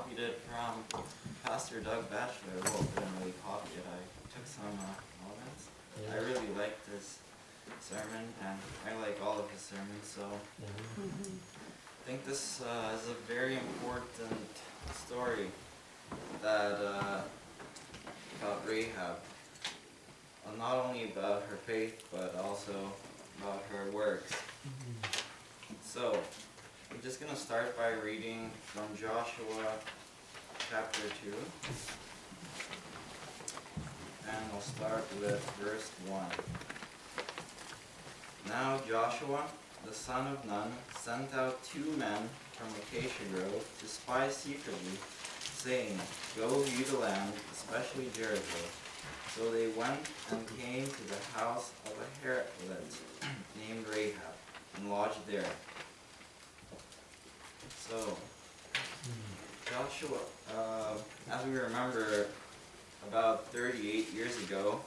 copied it from Pastor Doug Batchelor. Well, I didn't really copy it. I took some elements. I really liked this sermon, and I like all of his sermons, so I think this is a very important story that about Rahab. Not only about her faith, but also about her works. So, I'm just going to start by reading from Joshua chapter 2. And we'll start with verse 1. Now Joshua, the son of Nun, sent out 2 men from Acacia Grove to spy secretly, saying, "Go view the land, especially Jericho." So they went and came to the house of a harlot named Rahab, and lodged there. So, Joshua, as we remember, about 38 years ago,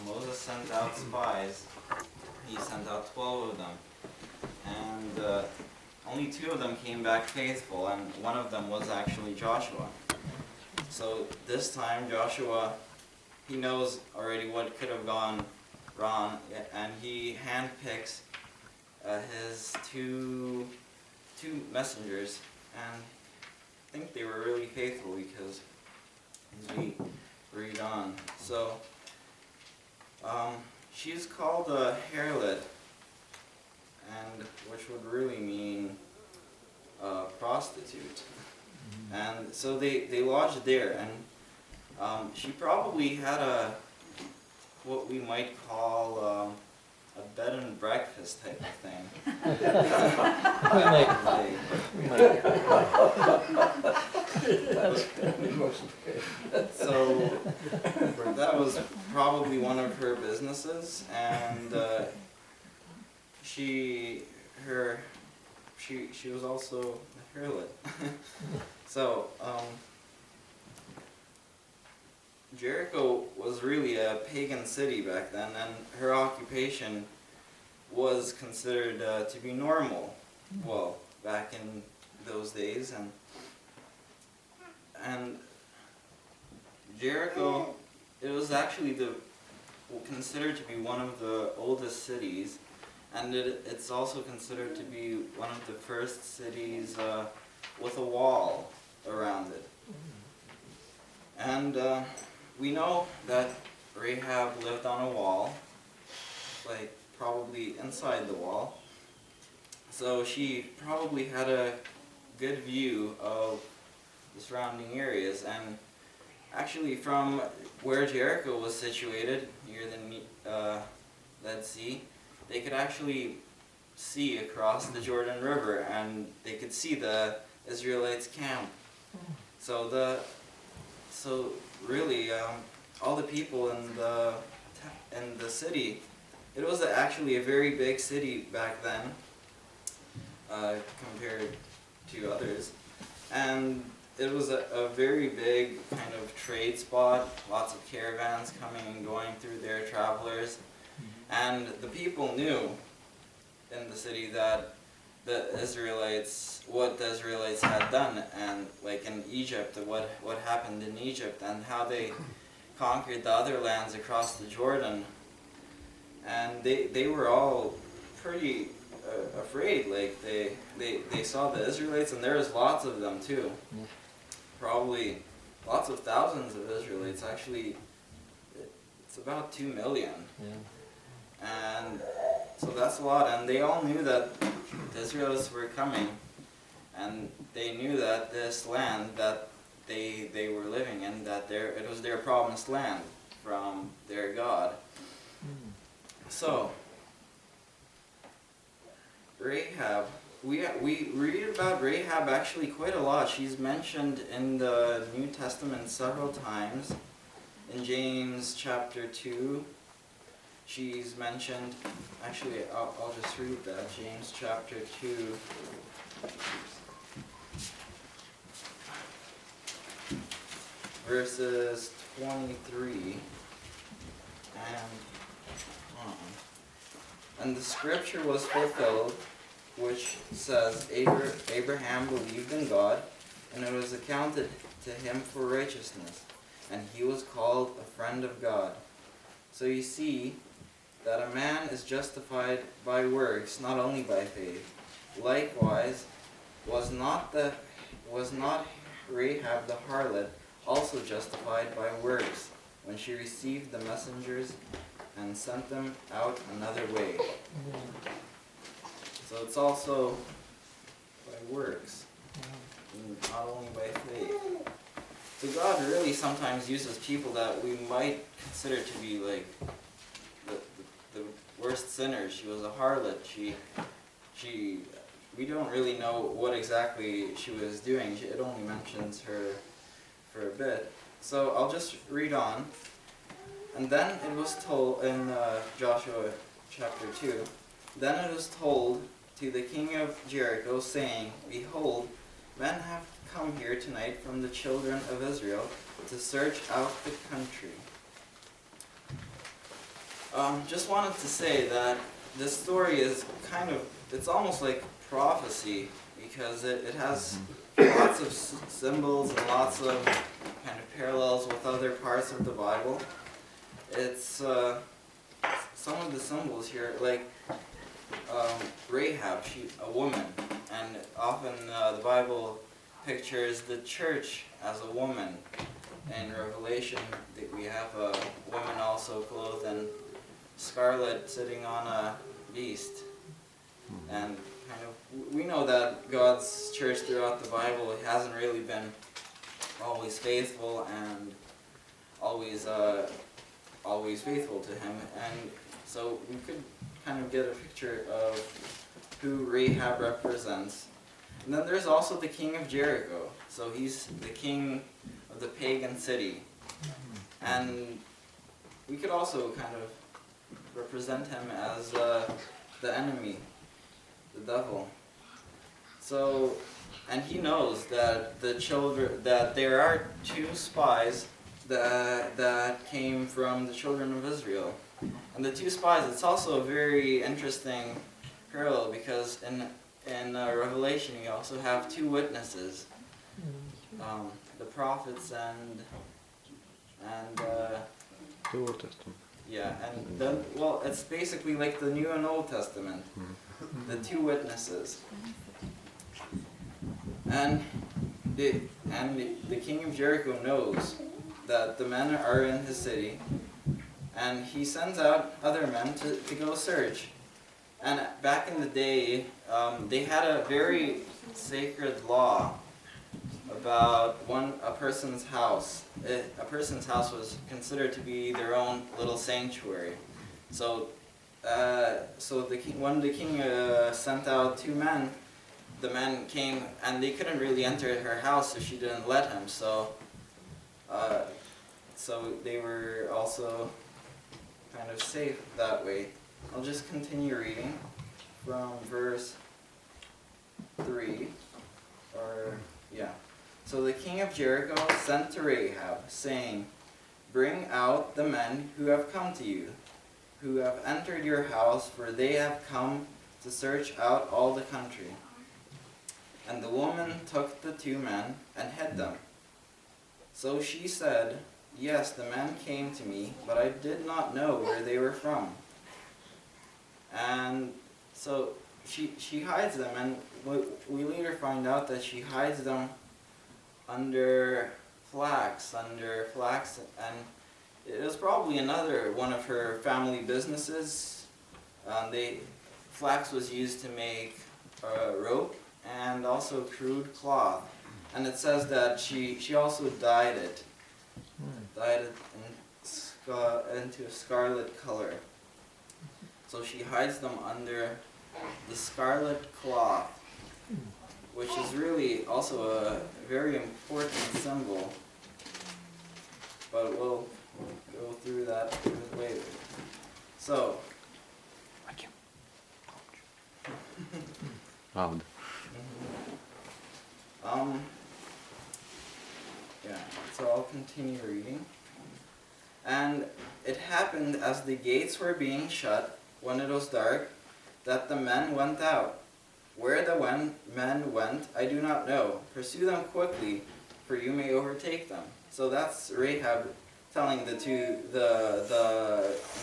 Moses sent out spies. He sent out 12 of them. And only 2 of them came back faithful, and one of them was actually Joshua. So this time, Joshua, he knows already what could have gone wrong, and he handpicks his two messengers, and I think they were really faithful because as we read on. So she's called a harlot, and which would really mean prostitute. And so they lodged there, and she probably had what we might call a bed and breakfast type of thing. So that was probably one of her businesses, and she was also a harlot. So Jericho was really a pagan city back then, and her occupation was considered to be normal. Well, back in those days, and Jericho, it was actually considered to be one of the oldest cities, and it's also considered to be one of the first cities with a wall around it. And we know that Rahab lived on a wall, like probably inside the wall. So she probably had a good view of the surrounding areas. And actually from where Jericho was situated, near the Dead Sea, they could actually see across the Jordan River, and they could see the Israelites' camp. So really, all the people in the city, it was actually a very big city back then, compared to others, and it was a very big kind of trade spot. Lots of caravans coming and going through there, travelers, and the people knew in the city that what the Israelites had done, and like in Egypt, what happened in Egypt, and how they conquered the other lands across the Jordan. And they were all pretty afraid. Like they saw the Israelites, and there was lots of them too. Probably lots of thousands of Israelites. Actually, it's about 2 million. And so that's a lot, and they all knew that the Israelites were coming, and they knew that this land that they were living in, that it was their promised land from their God. So Rahab, we read about Rahab actually quite a lot. She's mentioned in the New Testament several times. In James chapter 2, she's mentioned, actually I'll just read that, James chapter 2, verses 23, and the scripture was fulfilled, which says, Abraham believed in God, and it was accounted to him for righteousness, and he was called a friend of God. So you see that a man is justified by works, not only by faith. Likewise, was not Rahab the harlot also justified by works, when she received the messengers and sent them out another way? So it's also by works, not only by faith. So God really sometimes uses people that we might consider to be like the worst sinners. She was a harlot. We don't really know what exactly she was doing. It only mentions her for a bit. So I'll just read on. And then it was told in Joshua chapter 2, then it was told to the king of Jericho, saying, Behold, men have come here tonight from the children of Israel to search out the country. Just wanted to say that this story is it's almost like prophecy, because it has lots of symbols and lots of kind of parallels with other parts of the Bible. It's some of the symbols here, like Rahab, she's a woman, and often the Bible pictures the church as a woman. In Revelation, we have a woman also clothed in scarlet sitting on a beast. And kind of, we know that God's church throughout the Bible hasn't really been always faithful and always faithful to Him. And so we could kind of get a picture of who Rahab represents. And then there's also the king of Jericho. So he's the king of the pagan city. And we could also kind of represent him as the enemy, the devil. So, and he knows that that there are two spies that came from the children of Israel. And the two spies, it's also a very interesting parallel, because in Revelation you also have two witnesses, the prophets and the Old Testament. Yeah, and then, well, it's basically like the New and Old Testament, the two witnesses. And the king of Jericho knows that the men are in his city, and he sends out other men to go search. And back in the day, they had a very sacred law about a person's house. A person's house was considered to be their own little sanctuary. So, when the king sent out two men, the men came and they couldn't really enter her house if she didn't let him. So they were also kind of safe that way. I'll just continue reading from verse 3, So the king of Jericho sent to Rahab, saying, Bring out the men who have come to you, who have entered your house, for they have come to search out all the country. And the woman took the two men and hid them. So she said, Yes, the men came to me, but I did not know where they were from. And so she hides them, and we later find out that she hides them under flax, and it was probably another one of her family businesses. Flax was used to make rope and also crude cloth, and it says that she also dyed it into a scarlet color. So she hides them under the scarlet cloth, which is really also a very important symbol. But we'll go through that later. So, Loud. So I'll continue reading. And it happened as the gates were being shut, when it was dark, that the men went out, Where the men went, I do not know. Pursue them quickly, for you may overtake them. So that's Rahab telling the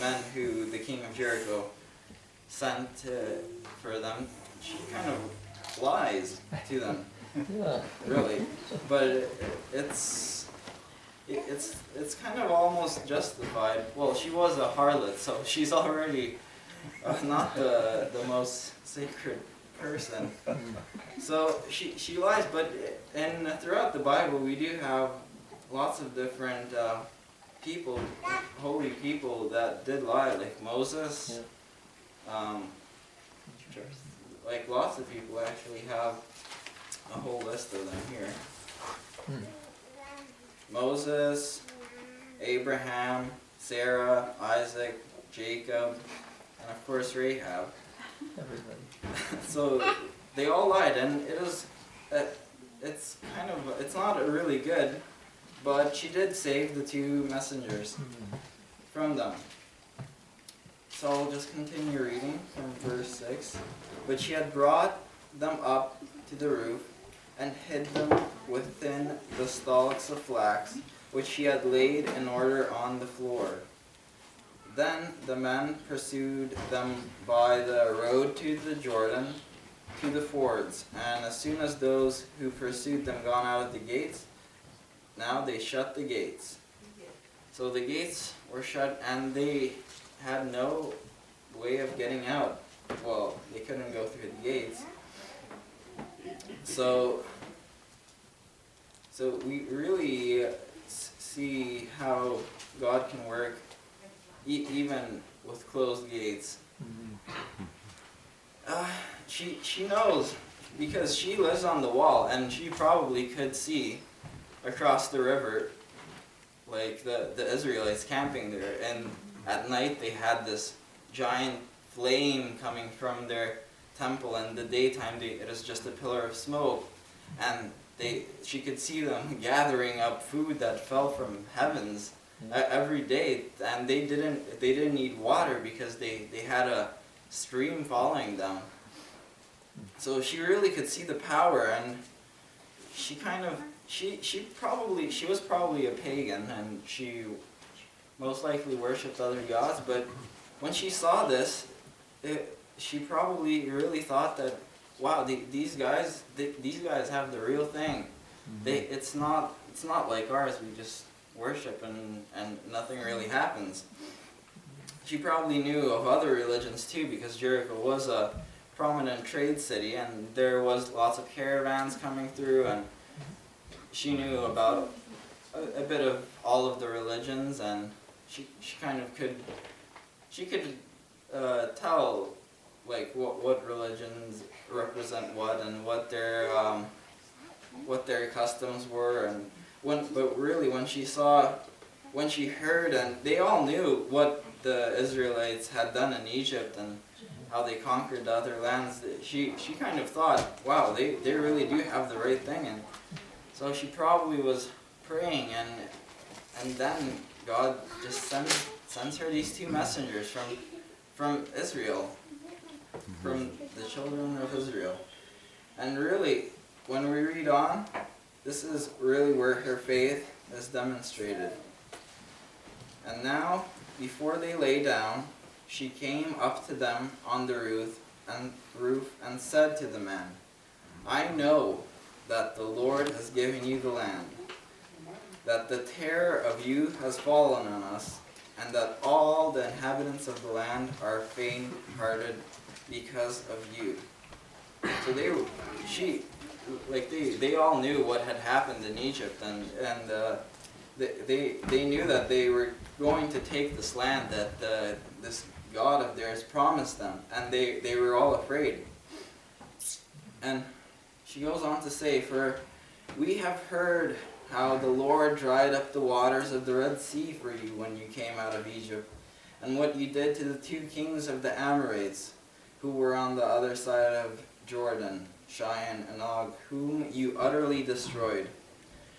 men who the king of Jericho sent for them. She kind of lies to them, really. But it's kind of almost justified. Well, she was a harlot, so she's already not the most sacred person. So she lies, but throughout the Bible we do have lots of different people, holy people that did lie, like Moses. Like lots of people actually have a whole list of them here. Moses, Abraham, Sarah, Isaac, Jacob, and of course Rahab. Everybody. So they all lied, and it's not really good, but she did save the two messengers from them. So I'll just continue reading from verse 6. But she had brought them up to the roof and hid them within the stalks of flax, which she had laid in order on the floor. Then the men pursued them by the road to the Jordan, to the fords, and as soon as those who pursued them gone out of the gates, now they shut the gates. So the gates were shut, and they had no way of getting out. Well, they couldn't go through the gates. So we really see how God can work even with closed gates. She knows, because she lives on the wall, and she probably could see across the river, like the Israelites camping there, and at night they had this giant flame coming from their temple, and in the daytime it was just a pillar of smoke, and she could see them gathering up food that fell from heavens every day, and they didn't need water because they had a stream following them. So she really could see the power, and she was probably a pagan, and she most likely worshipped other gods, but when she saw this, she probably really thought that, wow, these guys have the real thing. It's not like ours. We just worship and nothing really happens. She probably knew of other religions too, because Jericho was a prominent trade city, and there was lots of caravans coming through, and she knew about a bit of all of the religions, and she could tell like what religions represent what, and what their customs were, and when she heard, and they all knew what the Israelites had done in Egypt and how they conquered the other lands, she kind of thought, wow, they really do have the right thing, and so she probably was praying, and then God just sends her these two messengers from Israel, from the children of Israel. And really, when we read on, this is really where her faith is demonstrated. And now, before they lay down, she came up to them on the roof and said to the men, I know that the Lord has given you the land, that the terror of you has fallen on us, and that all the inhabitants of the land are faint-hearted because of you. So they all knew what had happened in Egypt, and they knew that they were going to take this land that this God of theirs promised them, and they were all afraid. And she goes on to say, for we have heard how the Lord dried up the waters of the Red Sea for you when you came out of Egypt, and what you did to the two kings of the Amorites, who were on the other side of Jordan, Cheyenne and Og, whom you utterly destroyed.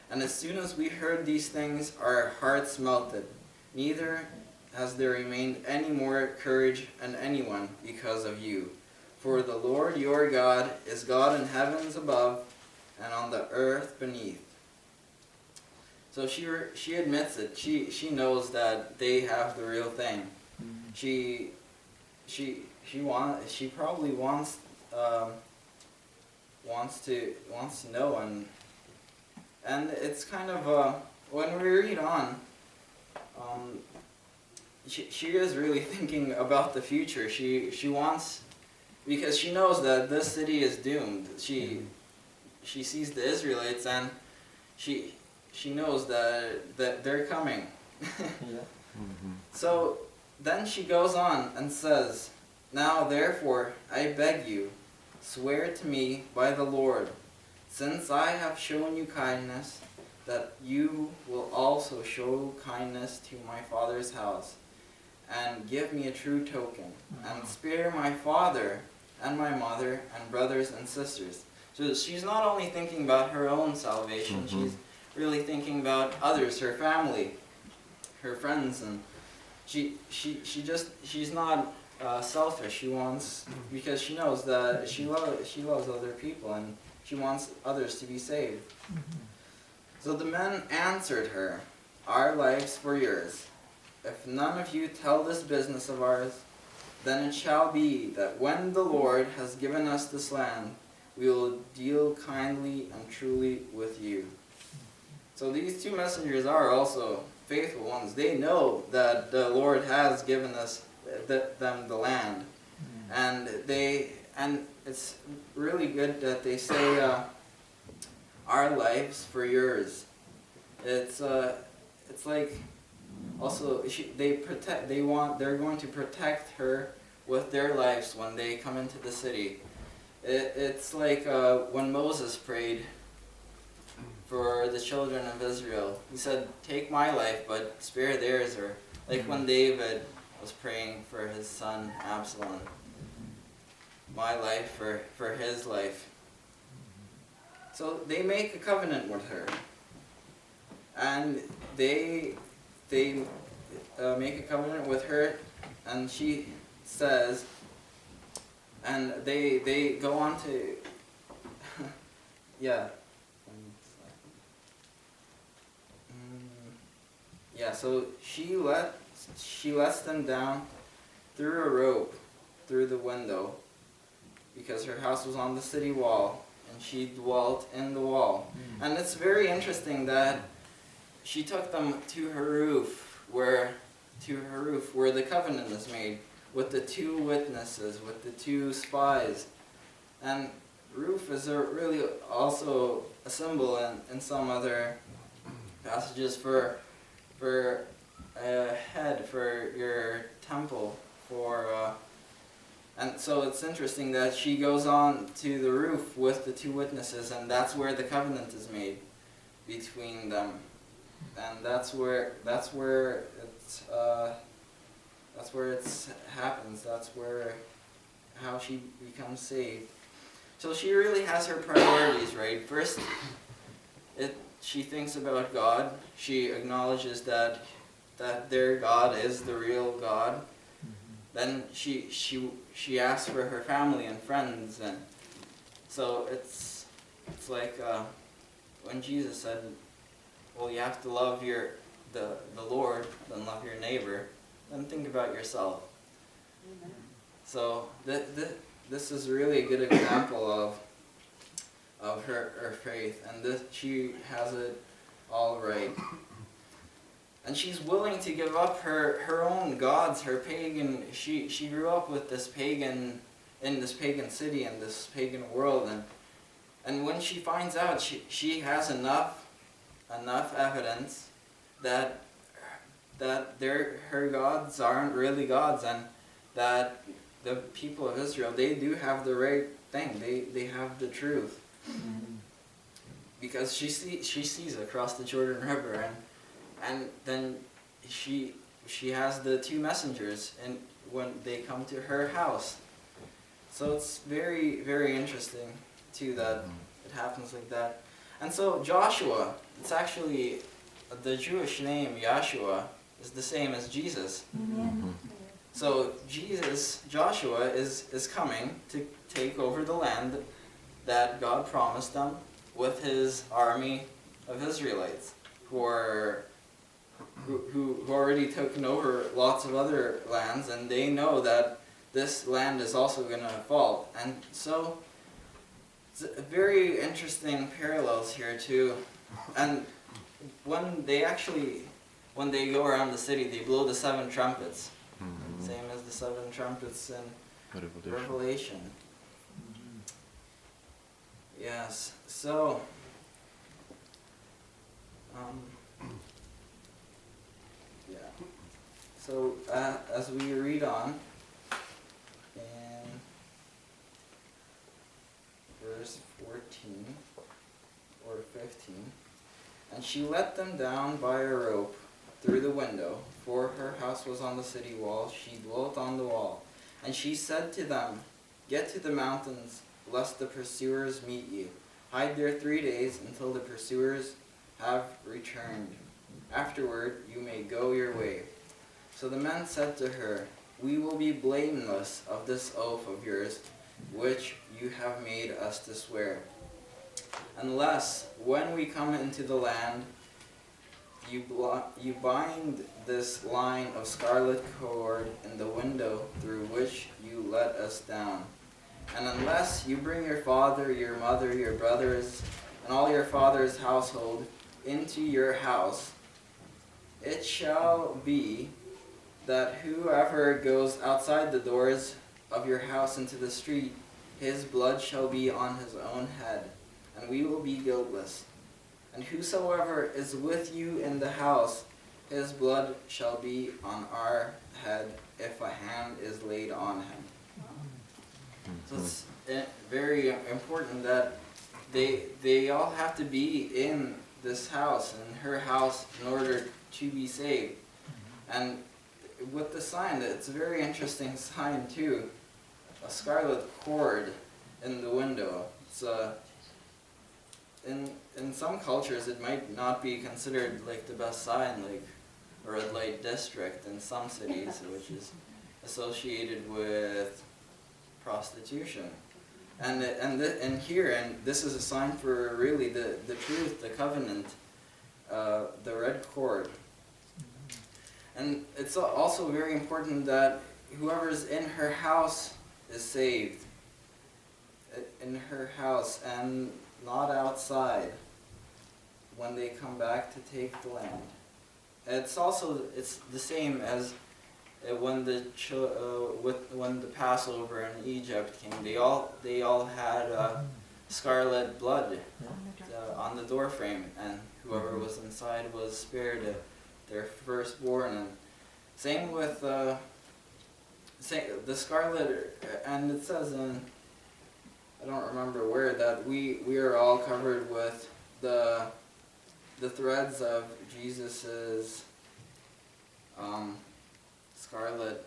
And as soon as we heard these things, our hearts melted. Neither has there remained any more courage in anyone because of you. For the Lord your God is God in heavens above and on the earth beneath. So she admits it. She knows that they have the real thing. She probably wants to know, and it's kind of when we read on, she is really thinking about the future. She wants, because she knows that this city is doomed. She sees the Israelites, and she knows that they're coming. So then she goes on and says, "Now therefore I beg you, swear to me by the Lord, since I have shown you kindness, that you will also show kindness to my father's house, and give me a true token, and spare my father and my mother and brothers and sisters." So she's not only thinking about her own salvation, she's really thinking about others, her family, her friends, and she's not selfish. She wants, because she knows that she loves other people, and she wants others to be saved. So the men answered her, "Our lives for yours. If none of you tell this business of ours, then it shall be that when the Lord has given us this land, we will deal kindly and truly with you." So these two messengers are also faithful ones. They know that the Lord has given them the land, and it's really good that they say, "Our lives for yours." It's like, also they're going to protect her with their lives when they come into the city. It's like when Moses prayed for the children of Israel. He said, "Take my life, but spare theirs." Or like when David was praying for his son Absalom, "My life for his life." So they make a covenant with her, and they make a covenant with her, and she says, and they go on to so she lets them down through a rope through the window, because her house was on the city wall and she dwelt in the wall. And it's very interesting that she took them to her roof where the covenant is made, with the two witnesses, with the two spies. And roof is really also a symbol in some other passages for a head, for your temple, and so it's interesting that she goes on to the roof with the two witnesses, and that's where the covenant is made between them, and that's where it happens. That's how she becomes saved. So she really has her priorities right. First, she thinks about God. She acknowledges that their God is the real God. Then she asks for her family and friends, and so it's like when Jesus said, "Well, you have to love the Lord, then love your neighbor, then think about yourself." Amen. So this is really a good example of her faith, and she has it all right. And she's willing to give up her own gods, her pagan. She grew up with this pagan, in this pagan city, in this pagan world, and when she finds out, she has enough evidence that her gods aren't really gods, and that the people of Israel, they do have the right thing. They have the truth. Because she sees across the Jordan River, and then she has the two messengers, and when they come to her house. So it's very, very interesting too that it happens like that. And so Joshua, it's actually the Jewish name Yahshua is the same as Jesus. So Joshua is coming to take over the land that God promised them with his army of Israelites who already taken over lots of other lands, and they know that this land is also going to fall. And so it's very interesting parallels here too. And when they go around the city, they blow the 7 trumpets. Same as the 7 trumpets in Revelation. Yes, so so as we read on in verse 14 or 15, and she let them down by a rope through the window, for her house was on the city wall. She dwelt on the wall. And she said to them, "Get to the mountains, lest the pursuers meet you. Hide there 3 days until the pursuers have returned. Afterward you may go your way." So the men said to her, "We will be blameless of this oath of yours, which you have made us to swear, unless when we come into the land you bind this line of scarlet cord in the window through which you let us down. And unless you bring your father, your mother, your brothers, and all your father's household into your house, it shall be that whoever goes outside the doors of your house into the street, his blood shall be on his own head, and we will be guiltless. And whosoever is with you in the house, his blood shall be on our head if a hand is laid on him." So it's very important that they all have to be in this house, in her house, in order to be saved. And with the sign, it's a very interesting sign too. A scarlet cord in the window. It's in some cultures it might not be considered like the best sign, like a red light district in some cities, which is associated with prostitution. And this is a sign for really the truth, the covenant, the red cord. And it's also very important that whoever's in her house is saved. In her house and not outside when they come back to take the land. It's the same as when the Passover in Egypt came. They all had scarlet blood on the doorframe, and whoever was inside was spared their firstborn. And same with the scarlet, and it says in, I don't remember where, that we are all covered with the threads of Jesus's scarlet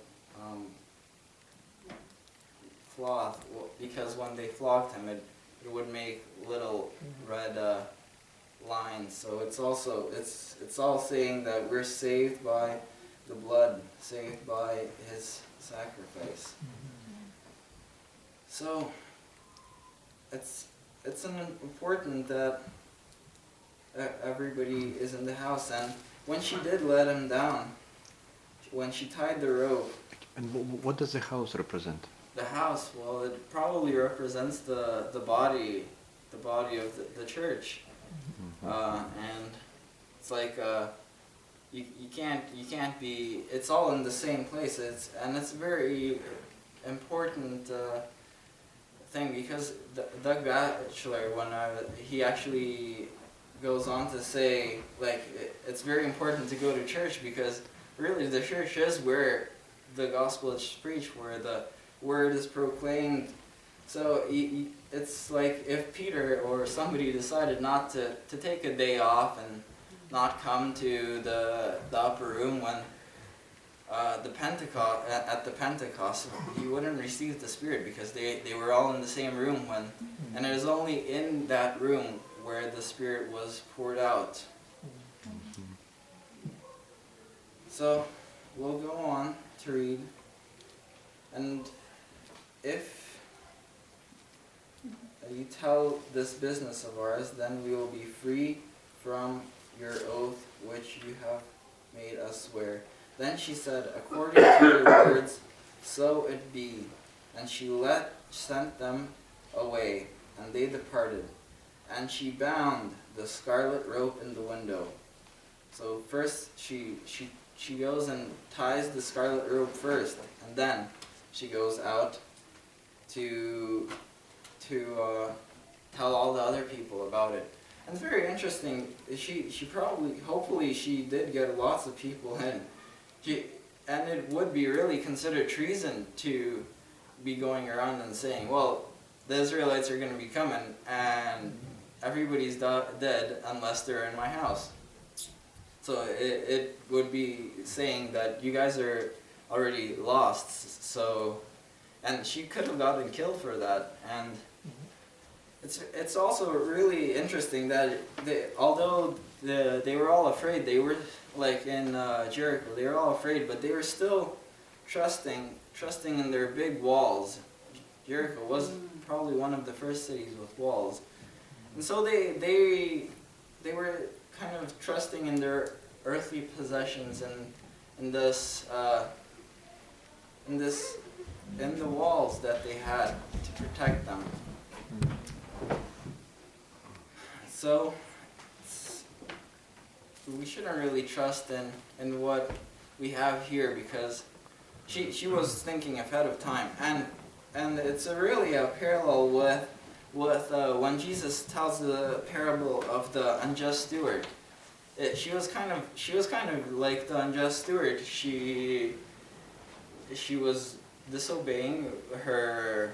cloth, because when they flogged him, it would make little red lines. So it's all saying that we're saved by the blood, saved by his sacrifice. So it's important that everybody is in the house. And when she did let him down, when she tied the rope. And what does the house represent? The house, well, it probably represents the body of the church. And it's like you can't be. It's all in the same place. It's a very important thing, because Doug Batchelor, he actually goes on to say, like, it's very important to go to church, because really the church is where the gospel is preached, where the word is proclaimed. So it's like if Peter or somebody decided not to take a day off and not come to the upper room when at the Pentecost, he wouldn't receive the Spirit, because they were all in the same room and it was only in that room where the Spirit was poured out. So we'll go on to read And if you tell this business of ours, then we will be free from your oath which you have made us swear. Then she said, according to your words, so it be. And she sent them away, and they departed. And she bound the scarlet rope in the window. So first she goes and ties the scarlet rope first, and then she goes out to tell all the other people about it. And it's very interesting. She probably, hopefully, she did get lots of people in. And it would be really considered treason to be going around and saying, well, the Israelites are going to be coming, and everybody's dead unless they're in my house. So it would be saying that you guys are already lost. So, and she could have gotten killed for that. And it's also really interesting that although they were all afraid, they were like in Jericho, they were all afraid, but they were still trusting in their big walls. Jericho was probably one of the first cities with walls, and so they were kind of trusting in their earthly possessions and in the walls that they had to protect them. So we shouldn't really trust in what we have here, because she was thinking ahead of time, and it's really a parallel with when Jesus tells the parable of the unjust steward. She was kind of like the unjust steward. She was disobeying her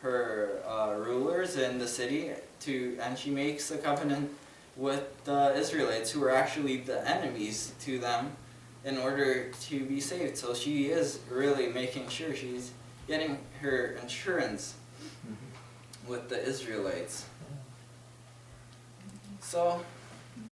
rulers in the city, and she makes a covenant with the Israelites, who are actually the enemies to them, in order to be saved. So she is really making sure she's getting her insurance with the Israelites. So